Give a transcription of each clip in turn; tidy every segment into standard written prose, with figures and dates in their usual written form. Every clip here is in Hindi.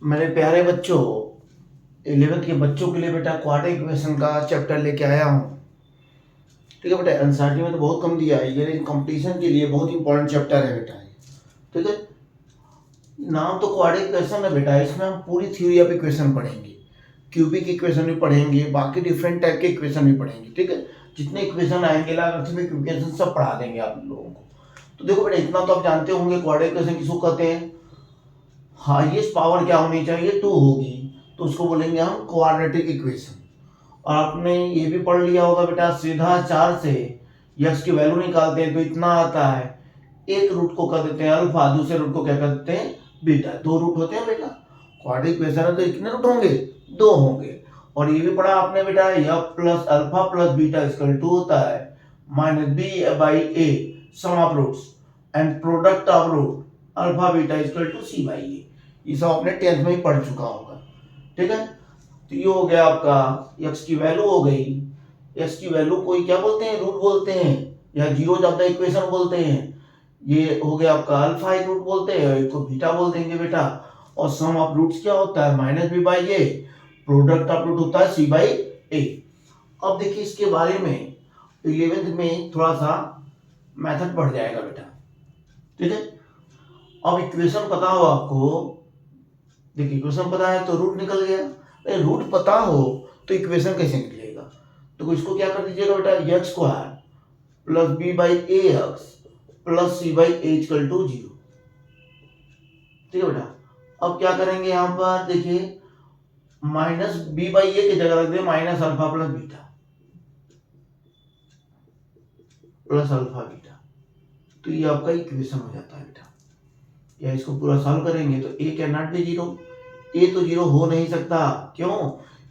मेरे प्यारे बच्चों, 11th के बच्चों के लिए बेटा क्वाड्रेटिक इक्वेशन का चैप्टर लेके आया हूँ। ठीक है बेटा, एनसीईआरटी में तो बहुत कम दिया है ये, लेकिन कंपटीशन के लिए बहुत इंपॉर्टेंट चैप्टर है बेटा ये। ठीक है, नाम तो क्वाड्रेटिक इक्वेशन है बेटा, इसमें हम पूरी थ्योरी ऑफ इक्वेशन पढ़ेंगे, क्यूबिक इक्वेशन भी पढ़ेंगे, बाकी डिफरेंट टाइप के इक्वेशन भी पढ़ेंगे। ठीक है, जितने इक्वेशन आएंगे लॉगरिथमिक इक्वेशन सब पढ़ा देंगे आप लोगों को। तो देखो बेटा, इतना तो आप जानते होंगे क्वाड्रेटिक इक्वेशन किसको कहते हैं। हाईएस्ट पावर क्या होनी चाहिए, 2 होगी, तो उसको बोलेंगे हम क्वाड्रेटिक इक्वेशन। और आपने ये भी पढ़ लिया होगा बेटा, सीधा 4 से यक्स की वैल्यू निकालते हैं तो इतना आता है। एक रूट को कह देते हैं अल्फा, दूसरे रूट को क्या कर देते हैं बीटा। 2 रूट होते हैं बेटा, क्वाड्रेटिक इक्वेशन है तो कितने रूट होंगे, 2 होंगे। और ये भी पढ़ा आपने बेटा, if plus alpha plus beta equal to होता है minus B by A sum of roots and product of root alpha beta equal to C by A. ये सब आपने 10th में ही पढ़ चुका होगा। ठीक है, तो ये हो गया आपका x की वैल्यू हो गई। x की वैल्यू कोई क्या बोलते हैं, रूट बोलते हैं, या जीरोज ऑफ द इक्वेशन बोलते हैं। ये हो गया आपका अल्फा एक रूट बोलते हैं, एक को बीटा बोल देंगे बेटा। और सम ऑफ रूट्स क्या होता है minus B by a, product of root होता है सी बाई ए। अब देखिए इसके बारे में 11th में थोड़ा सा मेथड बढ़ जाएगा बेटा। ठीक है, अब इक्वेशन पता हो आपको, देखिए इक्वेशन पता है तो रूट निकल गया। रूट पता हो तो इक्वेशन कैसे निकलेगा, तो इसको क्या कर दीजिएगा बेटा, x square plus b by a x plus c by a equal to 0। ठीक है बेटा, अब क्या करेंगे यहाँ पर देखिए, माइनस बी बाई ए की जगह रख दे minus alpha plus beta plus alpha beta, तो ये आपका इक्वेशन हो जाता है बेटा। या इसको पूरा सॉल्व करेंगे तो ए कैन नॉट बी 0, ए तो 0 हो नहीं सकता, क्यों,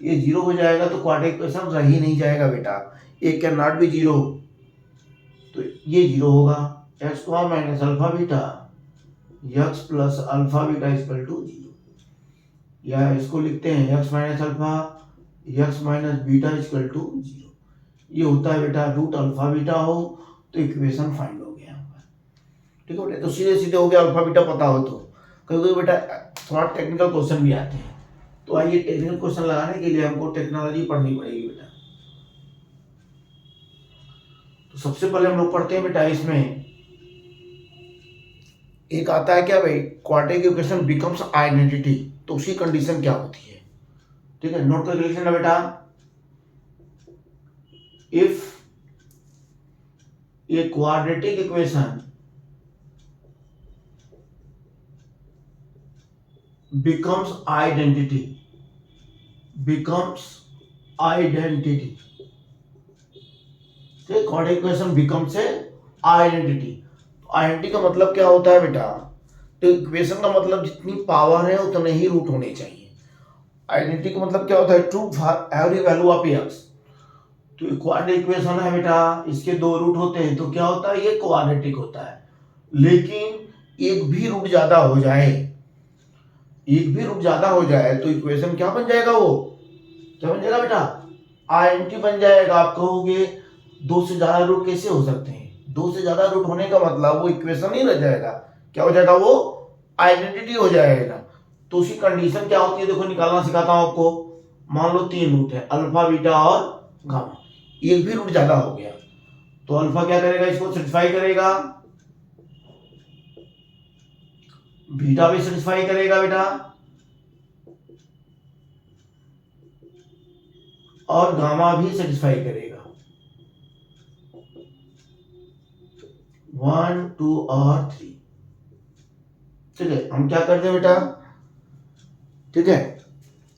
ये 0 हो जाएगा तो क्वाड्रेटिक इक्वेशन रह ही नहीं जाएगा बेटा, ए कैन नॉट बी 0, तो ये 0 होगा। X square minus alpha beta x plus alpha beta equal to 0, या इसको लिखते हैं x minus alpha x minus beta equal to 0। ये होता है बेटा रूट अल्फा बीटा हो तो इक्वेशन फाइंड हो गया। ठीक है बेटा, तो सीधे सीधे हो गया अल्फा बीटा पता हो तो। क्योंकि बेटा थोड़ा टेक्निकल क्वेश्चन भी आते हैं, तो आइए टेक्निकल क्वेश्चन लगाने के लिए हमको टेक्नोलॉजी पढ़नी पड़ेगी बेटा। तो सबसे पहले हम लोग पढ़ते हैं बेटा, इसमें एक आता है क्या भाई, क्वाड्रेटिक इक्वेशन बिकम्स आइडेंटिटी, तो उसकी कंडीशन क्या होती है। ठीक है, नोट करके लिख लेना बेटा, if a quadratic equation becomes identity quadratic equation becomes a identity. Identity का मतलब क्या होता है बेटा, तो इक्वेशन का मतलब जितनी पावर है उतने ही रूट होने चाहिए। आइडेंटिटी का मतलब क्या होता है, true for every value of x. तो क्वाड्रेटिक इक्वेशन है बेटा, इसके 2 रूट होते हैं तो क्या होता है, ये क्वाड्रेटिक होता है। लेकिन एक भी रूट ज्यादा हो जाए, एक भी रूट ज्यादा हो जाए तो इक्वेशन क्या बन जाएगा, वो क्या बन जाएगा बेटा, आइडेंटिटी बन जाएगा। आप कहोगे 2 से ज्यादा रूट कैसे हो सकते हैं, 2 से ज्यादा रूट होने का मतलब वो इक्वेशन नहीं रह जाएगा, क्या हो जाएगा, वो आइडेंटिटी हो जाएगा। तो उसकी कंडीशन क्या होती है, देखो निकालना सिखाता हूं आपको। मान लो 3 रूट है, अल्फा बीटा और गामा, एक भी रूट ज्यादा हो गया तो अल्फा क्या करेगा, इसको सेटिस्फाई करेगा, बीटा भी सेटिस्फाई करेगा बेटा, और गामा भी सेटिस्फाई करेगा। 1 2 और 3। ठीक है, हम क्या करते हैं बेटा, ठीक है,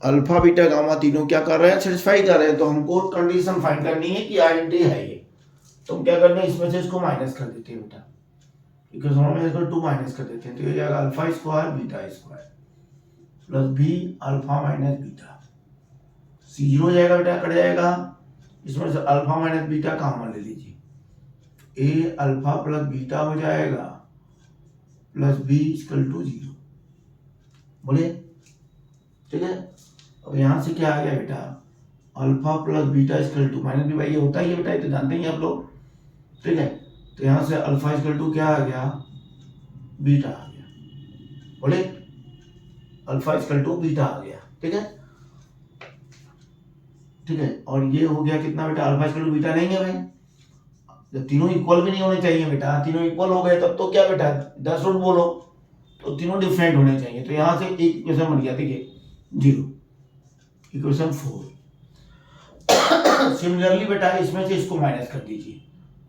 अल्फा बीटा गामा तीनों क्या कर रहे हैं, सेटिस्फाई कर रहे हैं। तो हमको कंडीशन फाइंड करनी है कि आइडेंटिटी है ये, तो हम क्या करते हैं, इसमें से इसको माइनस कर देते हैं बेटा, इक्वेशन में इसको 2 माइनस कर देते हैं, तो ये जाएगा alpha square beta square plus B alpha minus beta, C 0 हो जाएगा बेटा, कट जाएगा। इसमें से अल्फा माइनस बीटा कॉमन ले लीजिए, ए अल्फा प्लस बीटा हो जाएगा प्लस बी इक्वल टू 0, बोलिए। ठीक है, अब यहां से क्या आ गया बेटा, alpha plus beta equal to minus B by ये होता ही है बेटा, ये तो जानते ही आप लोग। ठीक है, तो यहां से अल्फा इक्वल टू क्या आ गया, बीटा आ गया, बोले अल्फा इक्वल टू बीटा आ गया। ठीक है, ठीक है। और ये हो गया कितना बेटा, अल्फा इक्वल टू बीटा नहीं है भाई, जब तीनों इक्वल भी नहीं होने चाहिए बेटा, तीनों इक्वल हो गए तब तो क्या बेटा 10 रूट बोलो, तो तीनों डिफरेंट होने चाहिए। तो यहां से एक इक्वेशन बन गया, देखिए 0, इक्वेशन 4। सिमिलरली बेटा इसमें से इसको माइनस कर दीजिए,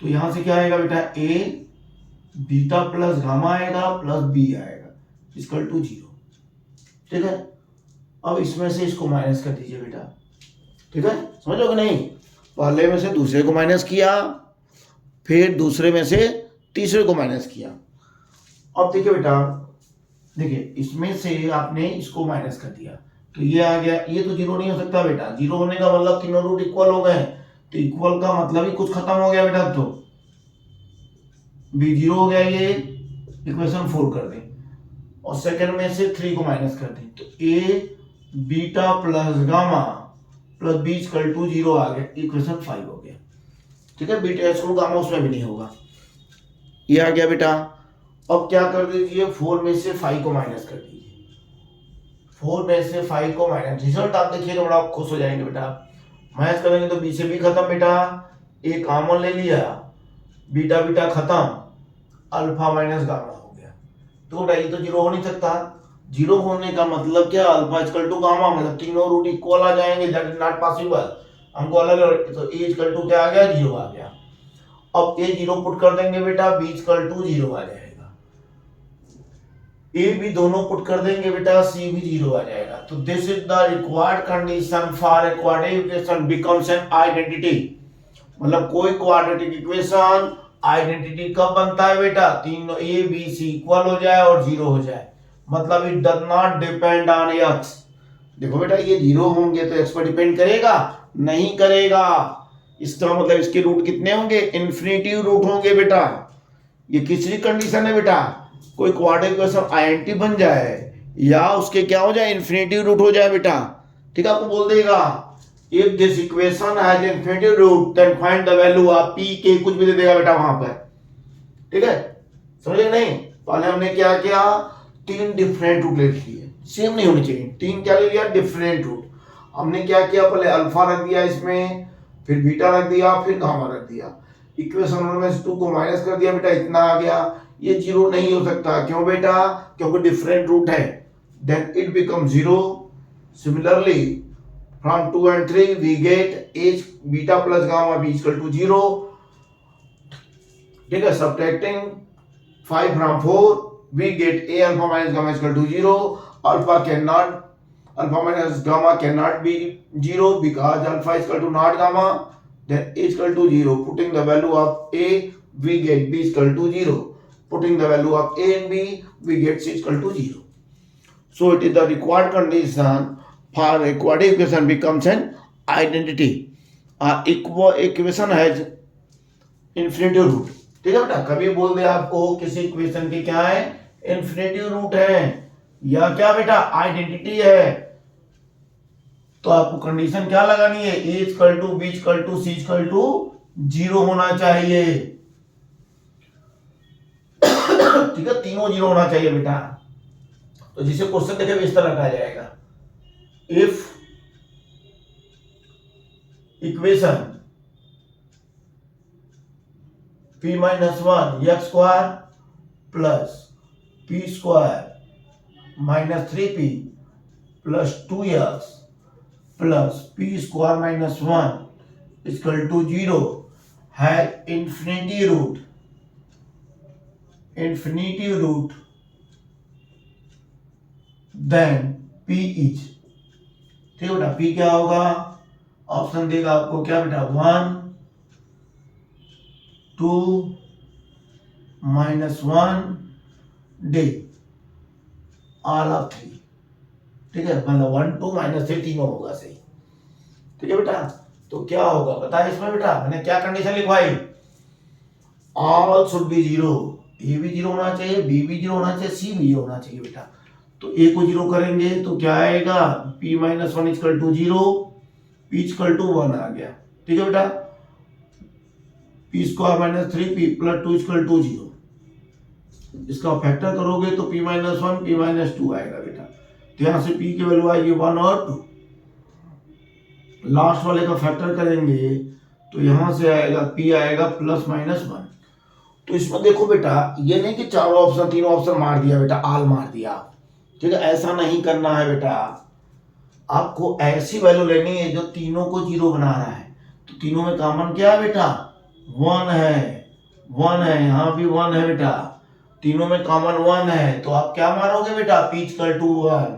तो यहां से क्या आएगा बेटा, ए बीटा प्लस गामा आएगा प्लस बी आएगा इक्वल टू 0। ठीक है, अब इसमें से इसको माइनस कर दीजिए बेटा। ठीक है, समझ लो कि नहीं, पहले में से दूसरे को माइनस किया, फिर दूसरे में से तीसरे को माइनस किया। अब देखिए बेटा, देखिए इसमें से आपने इसको माइनस कर दिया तो ये आ गया, ये तो 0 नहीं हो सकता बेटा, 0 होने का मतलब तीनों रूट इक्वल हो गए, तो इक्वल का मतलब ही कुछ खत्म हो गया बेटा, तो बी 0 हो गया, ये इक्वेशन 4 कर दें और सेकंड में से 3 को माइनस कर दें, तो A beta plus gamma plus B equal to 0 आ गया, इक्वेशन 5 हो गया। ठीक है, बीटा इसको गामा उसमें भी नहीं होगा, ये आ गया बेटा। अब क्या कर दीजिए, 4 में से 5 को माइनस कर दीजिए, 4 में से 5 को माइनस, रिजल्ट आप देखिएगा बड़ा आप खुश हो जाएंगे बेटा। माइनस करेंगे तो बी से बी खत्म बेटा, ए कॉमन ले लिया, बीटा बीटा खत्म, अल्फा माइनस गामा हो गया। तो बेटा ये तो 0 हो नहीं सकता, 0 होने का मतलब क्या, अल्फा इक्वल टू गामा, मतलब तीनों रूट इक्वल आ जाएंगे, दैट इज नॉट पॉसिबल। हमको अलग, तो ए इक्वल टू क्या आ गया, 0 आ गया। अब ए 0 पुट कर देंगे बेटा, बी इक्वल टू 0 आ जाएगा, ए भी दोनों पुट कर देंगे बेटा, सी भी 0 आ जाएगा। तो this is the required condition for a quadratic equation becomes an identity. मतलब कोई क्वाड्रेटिक इक्वेशन आइडेंटिटी कब बनता है बेटा, तीनों ए बी सी इक्वल हो जाए और 0 हो जाए, मतलब it does not depend on x. देखो बेटा ये 0 होंगे तो एक्स पर डिपेंड करेगा, नहीं करेगा। इसका मतलब इसके रूट कितने होंगे, इन्फिनिटिव रूट होंगे बेटा। ये किसकी कंडीशन है बेटा, कोई क्वाड्रेटिक इक्वेशन आइडेंटिटी बन जाए या उसके क्या हो जाए, इन्फिनिटिव रूट हो जाए बेटा। ठीक है, आपको बोल देगा if this equation has infinitive root then find the value of p k, कुछ भी दे देगा बेटा वहां पर। ठीक है, समझे नहीं, पहले हमने क्या किया, 3 डिफरेंट रूट ले लिए, सेम नहीं होनी चाहिए, 3 क्या ले लिया, डिफरेंट रूट। हमने क्या किया, पहले अल्फा रख दिया इसमें, फिर बीटा रख दिया, फिर गामा रख दिया, इक्वेशन में से 2 को माइनस कर दिया बेटा, इतना आ गया। ये 0 नहीं हो सकता, क्यों बेटा, क्योंकि डिफरेंट रूट है, then it become 0। Similarly from 2 and 3 we get h beta plus gamma b equal to 0. ठीक है, subtracting 5 from 4 we get a alpha minus gamma equal to 0. Alpha minus gamma cannot be 0 because alpha is equal to not gamma, then a is equal to 0. Putting the value of a we get b is equal to 0. Putting the value of a and b we get c is equal to 0. So it is the required condition for a quadratic equation becomes an identity. Equation has infinitive root. ठीक है बेटा, कभी बोल दे आपको किसी इक्वेशन के क्या है, इन्फिनिटिव रूट है या क्या बेटा, आइडेंटिटी है, तो आपको कंडीशन क्या लगानी है, a equal to b equal to c equal to 0 होना चाहिए। ठीक है, तीनों 0 होना चाहिए बेटा। तो जिसे क्वेश्चन देखे इस तरह कहा जाएगा, if equation p minus 1 x square plus p square minus 3p plus 2x plus p square minus 1 is equal to 0 has infinity root then p is, ठीक है बेटा, p क्या होगा, ऑप्शन देगा आपको क्या बेटा, 1 2 -1 d ऑल ऑफ 3। ठीक है, मतलब 1 2 -3 तीनों होगा सही। ठीक है बेटा, तो क्या होगा बता इसमें बेटा, मैंने क्या कंडीशन लिखवाई, ऑल शुड बी 0, ए भी 0 होना चाहिए, बी भी 0 होना चाहिए, सी भी 0 होना चाहिए बेटा। तो ए को 0 करेंगे तो क्या आएगा, p - 1 equal to 0, p equal to 1 आ गया। ठीक है बेटा, p square minus 3p plus 2 equal to 0, इसका फैक्टर करोगे तो p - 1 p - 2 आएगा बेटा। तो यहाँ से p की वैल्यू आएगी 1 और 2, लास्ट वाले का फैक्टर करेंगे तो यहाँ से आएगा p आएगा ±1। तो इसमें देखो बेटा, ये नहीं कि चारों ऑप्शन तीनों ऑप्शन मार दिया बेटा, आल मार दिया, ठीक है, ऐसा नहीं करना है बेटा। आपको ऐसी वैल्यू लेनी है जो तीनों को जीरो बना रहा है। तो तीनों में कॉमन क्या है बेटा, 1 है, 1 है, यहाँ भी 1 है बेटा, तीनों में कॉमन 1 है। तो आप क्या मारोगे बेटा, p = 1,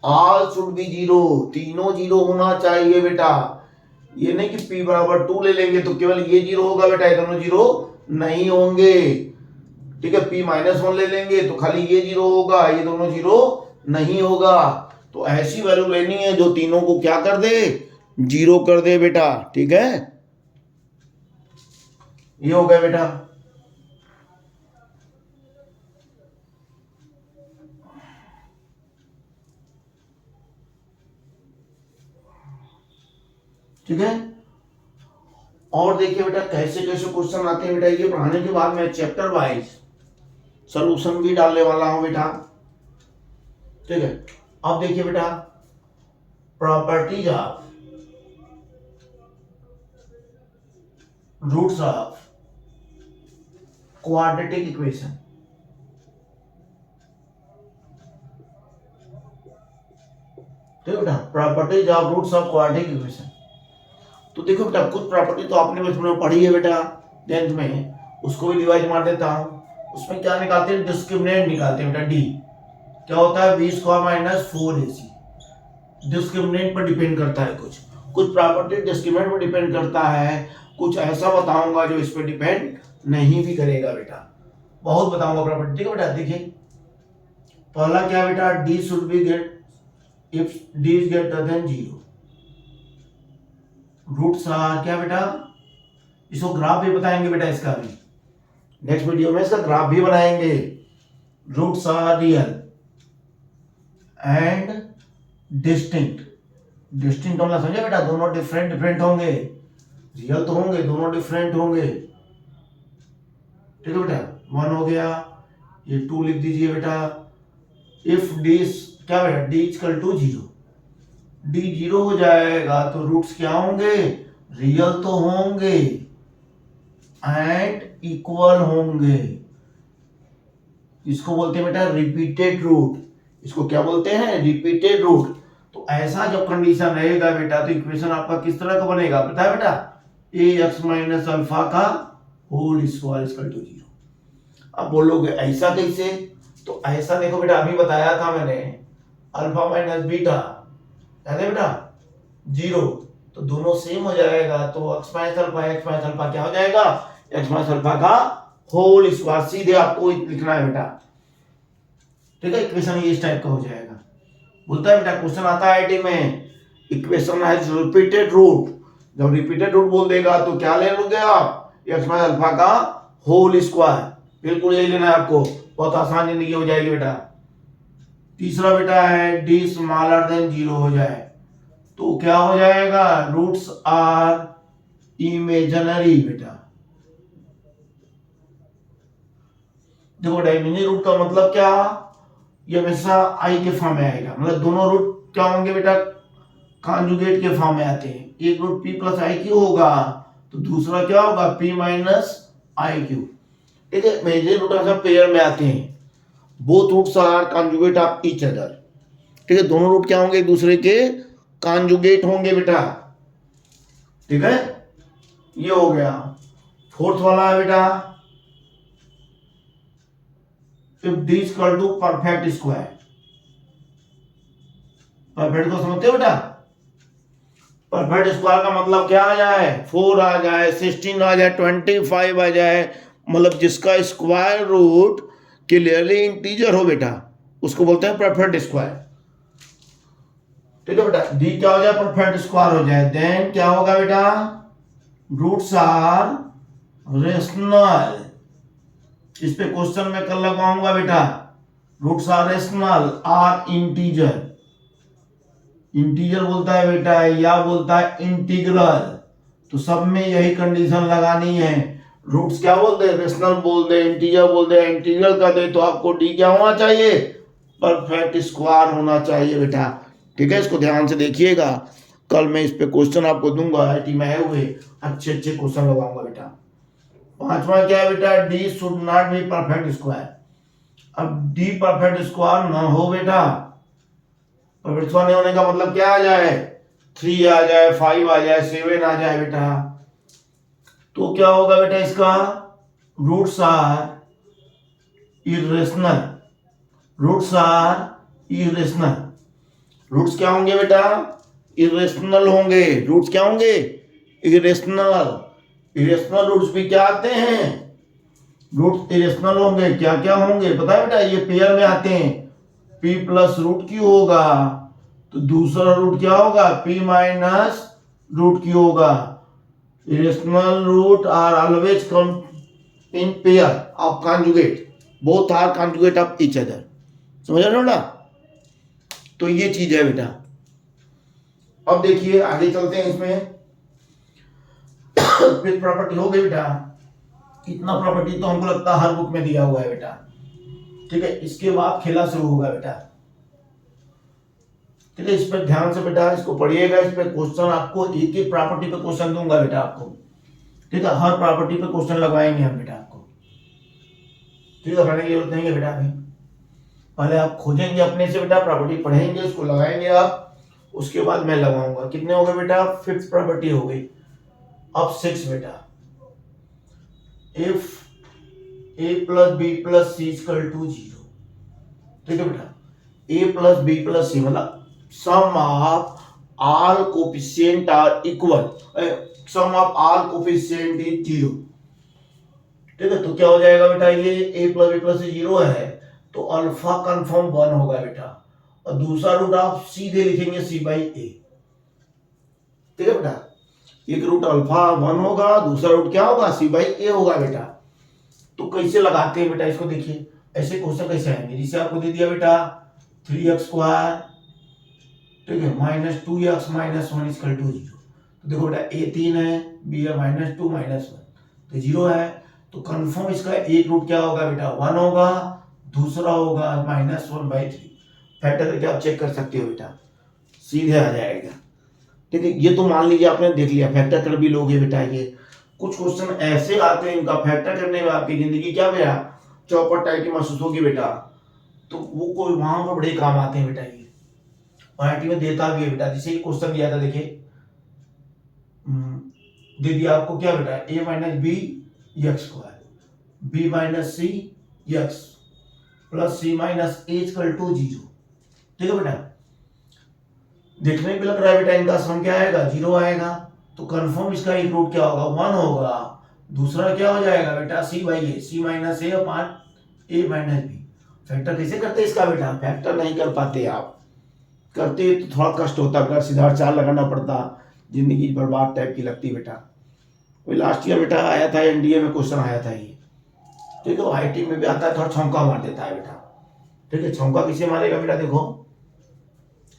all should be zero, तीनों जीरो होना चाहिए बेटा। ये नहीं कि p = 2 ले लेंगे तो केवल ये जीरो होगा बेटा, ये दोनों जीरो नहीं होंगे, ठीक है। p - 1 ले लेंगे तो खाली ये जीरो होगा, ये दोनों जीरो नहीं होगा। तो ऐसी वैल्यू लेनी है जो तीनों को क्या कर दे, जीरो कर दे बेटा, ठीक है। ये हो गया बेटा। ठीक है, और देखिए बेटा कैसे कैसे क्वेश्चन आते हैं बेटा। ये पढ़ाने के बाद मैं चैप्टर वाइज सॉल्यूशन भी डालने वाला हूं बेटा, ठीक है। अब देखिए बेटा, properties of roots of quadratic equation. ठीक है बेटा, properties of roots of quadratic equation. तो देखो बेटा, कुछ प्रॉपर्टी तो आपने बचपन में पढ़ी है बेटा 10th में, उसको भी डिवाइड मार देता हूं। उसमें क्या निकालते हैं, डिस्क्रिमिनेंट निकालते हैं बेटा। डी क्या होता है, b² - 4ac। डिस्क्रिमिनेंट पर डिपेंड करता है, कुछ प्रॉपर्टी डिस्क्रिमिनेंट पर डिपेंड करता है, कुछ ऐसा बताऊंगा जो इस पर डिपेंड नहीं भी करेगा बेटा, बहुत बताऊंगा प्रॉपर्टी। ठीक है बेटा, देखिए पहला क्या बेटा, d should be get if d is greater than 0। Roots are क्या बेटा, इसको ग्राफ भी बताएंगे बेटा, इसका भी नेक्स्ट वीडियो में इसका ग्राफ भी बनाएंगे। Roots are real and distinct. Distinct होना समझे बेटा, दोनों डिफरेंट होंगे, रियल तो होंगे, दोनों डिफरेंट होंगे। ठीक है बेटा, 1 हो गया, ये 2 लिख दीजिए बेटा। इफ डी क्या बेटा, d = 0, d 0 हो जाएगा तो रूट्स क्या होंगे, रियल तो होंगे एंड इक्वल होंगे। इसको बोलते हैं बेटा रिपीटेड रूट, इसको क्या बोलते हैं, रिपीटेड रूट। तो ऐसा जब कंडीशन रहेगा बेटा तो इक्वेशन आपका किस तरह का बनेगा, पता है बेटा, ax - अल्फा का होल स्क्वायर = 0। अब बोलोगे ऐसा कैसे, तो ऐसा देखो बेटा, अभी बताया था मैंने, अल्फा - बीटा याद है बेटा 0, तो दोनों सेम हो जाएगा। तो x - अल्फा क्या हो जाएगा, x - अल्फा का होल स्क्वायर। सीधे आपको लिखना है बेटा, ठीक है। इक्वेशन ये इस टाइप का हो जाएगा। बोलता है बेटा, क्वेश्चन आता है आईटी में, इक्वेशन हैज रिपीटेड रूट। जब रिपीटेड रूट बोल देगा तो क्या ले लोगे आप, x - अल्फा का होल स्क्वायर। बिल्कुल यही लेना है आपको, बहुत आसान जिंदगी हो जाएगी बेटा। तीसरा बेटा है d > 0 हो जाए तो क्या हो जाएगा, रूट्स आर इमेजिनरी बेटा। देखो बेटा, इमेजिनरी रूट का मतलब क्या, ये हमेशा आई के फॉर्म में आएगा, मतलब दोनों रूट क्या होंगे बेटा, कॉन्जुगेट के फॉर्म में आते हैं। एक रूट p + iq होगा तो दूसरा क्या होगा, p - iq। ठीक है, इमेजिनरी रूट हमेशा पेयर में आते हैं, both roots are conjugate of each other. ठीक है, दोनों रूट क्या होंगे, एक दूसरे के कॉन्जुगेट होंगे बेटा। ठीक है, ये हो गया। फोर्थ वाला है बेटा, if d = perfect square. Perfect को समझते हो बेटा, परफेक्ट स्क्वायर का मतलब क्या आ जाए, 4 आ जाए, 16 आ जाए, 25 आ जाए, मतलब जिसका स्क्वायर रूट क्लियरली इंटीजर हो बेटा, उसको बोलते हैं परफेक्ट स्क्वायर। ठीक है बेटा, d क्या हो जाए, परफेक्ट स्क्वायर हो जाए, देन क्या होगा बेटा, रूट्स आर रेशनल। इस पे क्वेश्चन में कल लगाऊंगा बेटा, roots are rational or integer. Integer बोलता है बेटा या बोलता है इंटीग्रल, तो सब में यही कंडीशन लगानी है। रूट्स क्या बोलते हैं, रेशनल बोल दे, इंटीजर बोल दे, इंटीग्रल कर दे, तो आपको डी क्या होना चाहिए, परफेक्ट स्क्वायर होना चाहिए बेटा। ठीक है, इसको ध्यान से देखिएगा, कल मैं इस पे क्वेश्चन आपको दूंगा, आईटी में आए हुए अच्छे अच्छे क्वेश्चन लगाऊंगा बेटा। पांचवा क्या है बेटा, D should not be perfect square. अब डी परफेक्ट स्क्वायर ना हो बेटा, परफेक्ट स्क्वायर नहीं होने का मतलब क्या आ जाए, 3 आ जाए, 5 आ जाए, 7 आ जाए बेटा, तो क्या होगा बेटा, इसका roots are irrational. Roots are irrational. Roots क्या होंगे बेटा, इरेशनल होंगे। रूट्स क्या होंगे, इरेशनल। इरेशनल रूट्स भी क्या आते हैं, रूट्स इरेशनल होंगे। क्या क्या होंगे पता है बेटा, ये पेयर में आते हैं, p प्लस रूट क्यू होगा, तो दूसरा रूट क्या होगा, p माइनस रूट क्यू होगा। Irrational root are always come in pair of conjugate, both are conjugate of each other. समझ रहे हो ना, तो ये चीज है बेटा। अब देखिए आगे चलते हैं, इसमें फिर प्रॉपर्टी हो गई बेटा। इतना प्रॉपर्टी तो हमको लगता है हर बुक में दिया हुआ है बेटा। ठीक है, इसके बाद खेला शुरू होगा बेटा। ठीक है, इस पर ध्यान से बेटा इसको पढ़िएगा। इस पे क्वेश्चन आपको एक एक प्रॉपर्टी पे क्वेश्चन दूंगा बेटा आपको। ठीक है, हर प्रॉपर्टी पे क्वेश्चन लगवाएंगे हम बेटा आपको। ठीक है, पढ़ने की जरूरत नहीं है बेटा अभी, पहले आप खोजेंगे अपने से बेटा, प्रॉपर्टी पढ़ेंगे, उसको लगाएंगे आप, उसके बाद मैं लगाऊंगा। कितने हो गए बेटा, 5th प्रॉपर्टी हो गई। अब 6 बेटा, if a plus B plus C equal to 0। ठीक है बेटा, a plus B plus C मतलब sum of all coefficient are equal, sum of all coefficient is 0। ठीक है, तो क्या हो जाएगा बेटा, ये a plus B plus c 0 है, तो अल्फा कंफर्म 1 होगा बेटा, और दूसरा रूट आप सीधे लिखेंगे c बाई ए। ठीक है बेटा, एक रूट अल्फा 1 होगा, दूसरा रूट क्या होगा, c बाई ए होगा बेटा। तो कैसे लगाते हैं बेटा इसको, देखिए ऐसे क्वेश्चन कैसे आएंगे, जिसे आपको दे दिया बेटा 3x स्क्वायर, ठीक है, minus 2x minus 1 equal to 0। तो देखो बेटा a 3 है, b है माइनस 2 माइनस 1, तो 0 है, तो कंफर्म इसका एक रूट क्या होगा बेटा, 1 होगा, दूसरा होगा माइनस 1/3। फैक्टर करके आप चेक कर सकते हो बेटा, सीधे आ जाएगा। ठीक है, ये तो मान लीजिए आपने देख लिया, फैक्टर कर भी लोगे बेटा। ये कुछ क्वेश्चन ऐसे आते हैं, इनका फैक्टर करने में आपकी जिंदगी क्या बेटा चौपट टाइप की महसूस होगी बेटा, तो वो कोई वहां पर बड़े काम आते हैं बेटा। ये आईआईटी में देता भी है बेटा, जैसे ये क्वेश्चन दिया था, देखिए दे दिया आपको क्या बेटा, a minus b x square, b minus c x plus c minus a equal to 0। ठीक है बेटा, देखने में लग रहा है बेटा इनका सम क्या आएगा, 0 आएगा, तो कंफर्म इसका एक रूट क्या होगा, 1 होगा, दूसरा क्या हो जाएगा बेटा c by a, c minus a upon a minus b. Factor कैसे करते हैं इसका बेटा, फैक्टर नहीं कर पाते आप, करते तो थोड़ा कष्ट होता बेटा, सीधा 4 लगाना पड़ता, जिंदगी बर्बाद टाइप की लगती बेटा। वही लास्ट ईयर बेटा आया था, एनडीए में क्वेश्चन आया था ये। ठीक है, आईटी में भी आता है, थोड़ा छौंका मार देता है बेटा। ठीक है, छौंका कैसे मारेगा बेटा, देखो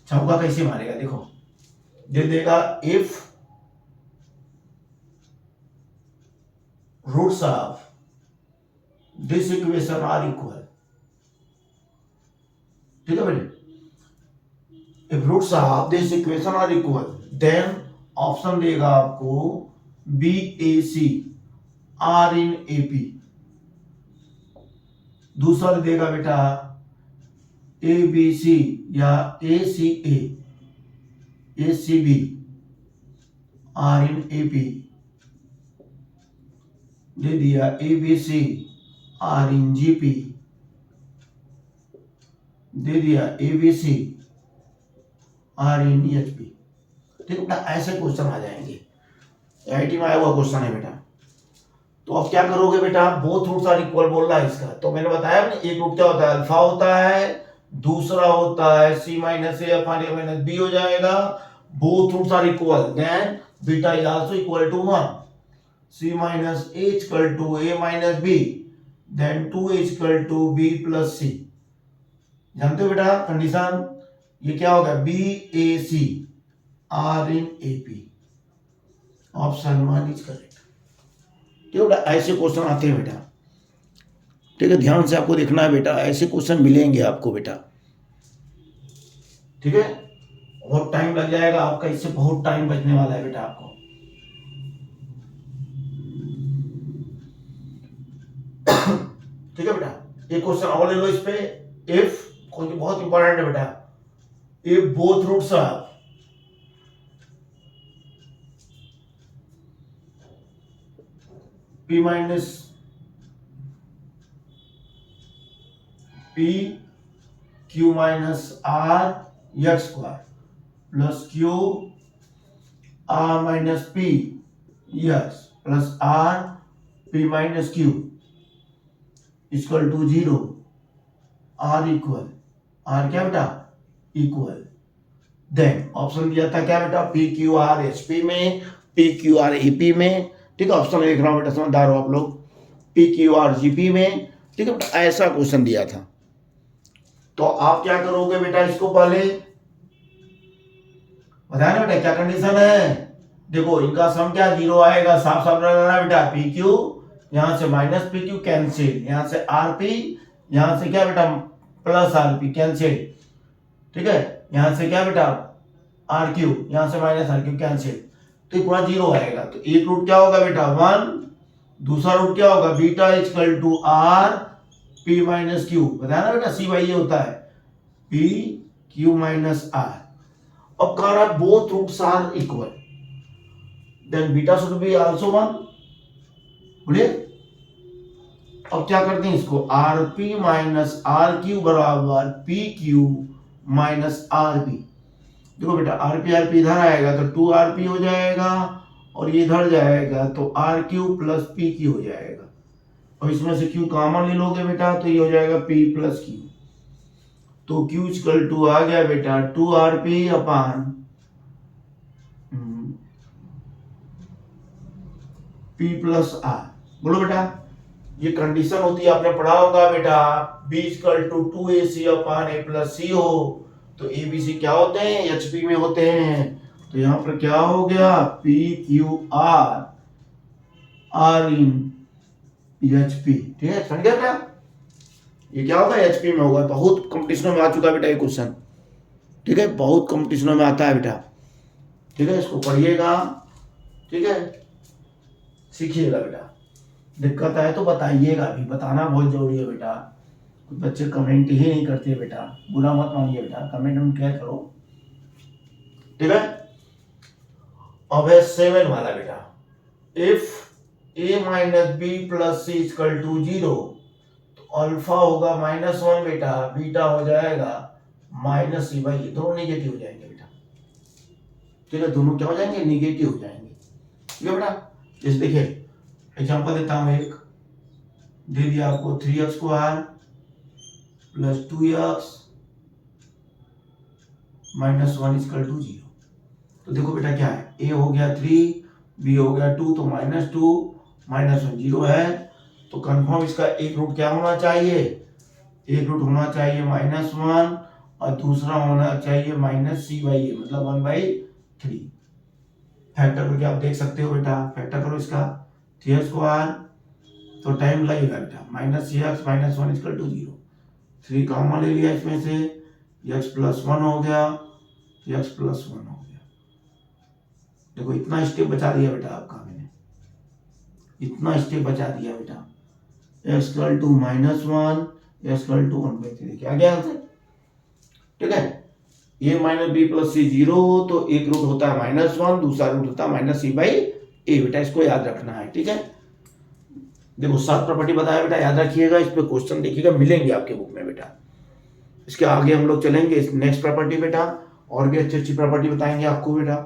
छौंका कैसे मारेगा, देखो दे देगा if roots of this equation are equal. ठीक है बेटे, if roots of this equation are equal, then option देगा आपको B A C are in A P, दूसरा देगा बेटा ए बी सी या A C A C B are in A P, दे दिया A B C are in G P, दे दिया A B C are in H P. ठीक बेटा, ऐसे क्वेश्चन आ जाएंगे, आईआईटी में आया हुआ क्वेश्चन है बेटा। तो अब क्या करोगे बेटा, बोथ रूट्स आर इक्वल बोल रहा है इसका, तो मैंने बताया ना एक रूट क्या होता है, अल्फा होता है, दूसरा होता है c minus a upon a minus b हो जाएगा। Both roots are equal, then beta is also equal to 1, c minus a equal to a minus b, then 2a equal to b plus c। जानते हो बेटा कंडीशन, ये क्या होगा, b A C are in A P, option 1 is correct. ठीक है बेटा, ऐसे क्वेश्चन आते हैं बेटा। ठीक है, ध्यान से आपको देखना है बेटा, ऐसे क्वेश्चन मिलेंगे आपको बेटा। ठीक है, बहुत टाइम लग जाएगा आपका, इससे बहुत टाइम बचने वाला है बेटा आपको। ठीक है बेटा, एक क्वेश्चन और ले लो इस पे। इफ बहुत इंपॉर्टेंट है बेटा, if both roots are p minus p q minus r x square plus q r minus p x plus r p minus q equal to 0, r equal, r क्या बेटा इक्वल, देन ऑप्शन दिया था क्या बेटा, P Q R H P में, P Q R A P में। ठीक है, ऑप्शन लिख रहा हूँ बेटा, समझदार हो आप लोग, P Q R G P में। ठीक है बेटा, ऐसा क्वेश्चन दिया था। तो आप क्या करोगे बेटा, इसको पहले बताया ना बेटा क्या कंडीशन है। देखो इनका सम क्या 0 आएगा, साफ साफ लगाना बेटा, पी क्यू यहां से माइनस पी क्यू कैंसिल, यहां से आर पी, यहां से क्या बेटा प्लस आर पी कैंसिल। ठीक है, यहां से क्या बेटा आर क्यू, यहां से माइनस आर क्यू कैंसिल, तो पूरा 0 आएगा। तो एक रूट क्या होगा बेटा 1, दूसरा रूट क्या होगा beta equal to r P minus q, बताया ना बेटा सी बाई ये होता है पी क्यू माइनस आर। अब कह रहा है both roots are equal, then beta should be also 1। बोलिए, अब क्या करते हैं इसको, R P minus R Q बराबर P Q minus R P. देखो बेटा आर पी इधर आएगा तो 2 आर पी हो जाएगा, और ये इधर जाएगा तो r q plus p q हो जाएगा, और इसमें से क्यू कॉमन ले लोगे बेटा तो ये हो जाएगा पी प्लस क्यू। तो क्यू इक्वल टू आ गया बेटा 2 r p upon p plus r. बोलो बेटा, ये कंडीशन होती है, आपने पढ़ा होगा बेटा, B equal to 2ac upon A plus C हो तो ए बी सी क्या होते हैं, एचपी में होते हैं। तो यहां पर क्या हो गया p Q r are in HP. ठीक है, समझ गया बेटा, ये क्या होगा एचपी में होगा। बहुत कंपटीशनों में आ चुका है बेटा ये क्वेश्चन। ठीक है, बहुत कंपटीशनों में आता है बेटा। ठीक है, इसको पढ़िएगा, ठीक है, सीखिएगा बेटा। दिक्कत आए तो बताइएगा भी, बताना बहुत जरूरी है बेटा। कुछ बच्चे कमेंट ही नहीं करते बेटा, बुरा मत मानिए बेटा, कमेंट में क्या करो। ठीक है, अब है 7 वाला बेटा, if a minus b plus C equal to 0 तो अल्फा होगा -1 बेटा, बीटा हो जाएगा माइनस सी बाई, दोनों निगेटिव हो जाएंगे बेटा। ठीक है, दोनों क्या हो जाएंगे निगेटिव हो जाएंगे। ठीक है बेटा, जैसे देखिए एग्जांपल देता हूं, एक दे दिया आपको 3x square plus 2x minus 1 equal to 0। तो देखो बेटा क्या है, a हो गया 3, b हो गया 2, तो -2 -1 0 है। तो कंफर्म इसका एक रूट क्या होना चाहिए, एक रूट होना चाहिए -1 और दूसरा होना चाहिए -c/a, मतलब 1/3। फैक्टर करके आप देख सकते हो बेटा, फैक्टर करो इसका 3x स्क्वायर, तो टाइम लगेगा बेटा -cx -1 इक्वल टू 0। 3 कॉमन ले लिया इसमें से, x प्लस 1 हो गया, x प्लस 1 हो गया। देखो इतना स्टेप बचा दिया बेटा आपका, मैंने इतना स्टेप बचा दिया बेटा। x equal to -1, x equal to 1/3, क्या गया आंसर। ठीक है, a minus b plus c 0 हो तो एक रूट होता है -1, दूसरा रूट होता है -c/a बेटा, इसको याद रखना है। ठीक है, देखो 7 प्रॉपर्टी बताया बेटा, याद रखिएगा, इस पे क्वेश्चन देखिएगा, मिलेंगे आपके बुक में बेटा। इसके आगे हम लोग चलेंगे नेक्स्ट प्रॉपर्टी बेटा, और भी अच्छी अच्छी प्रॉपर्टी बताएंगे आपको बेटा।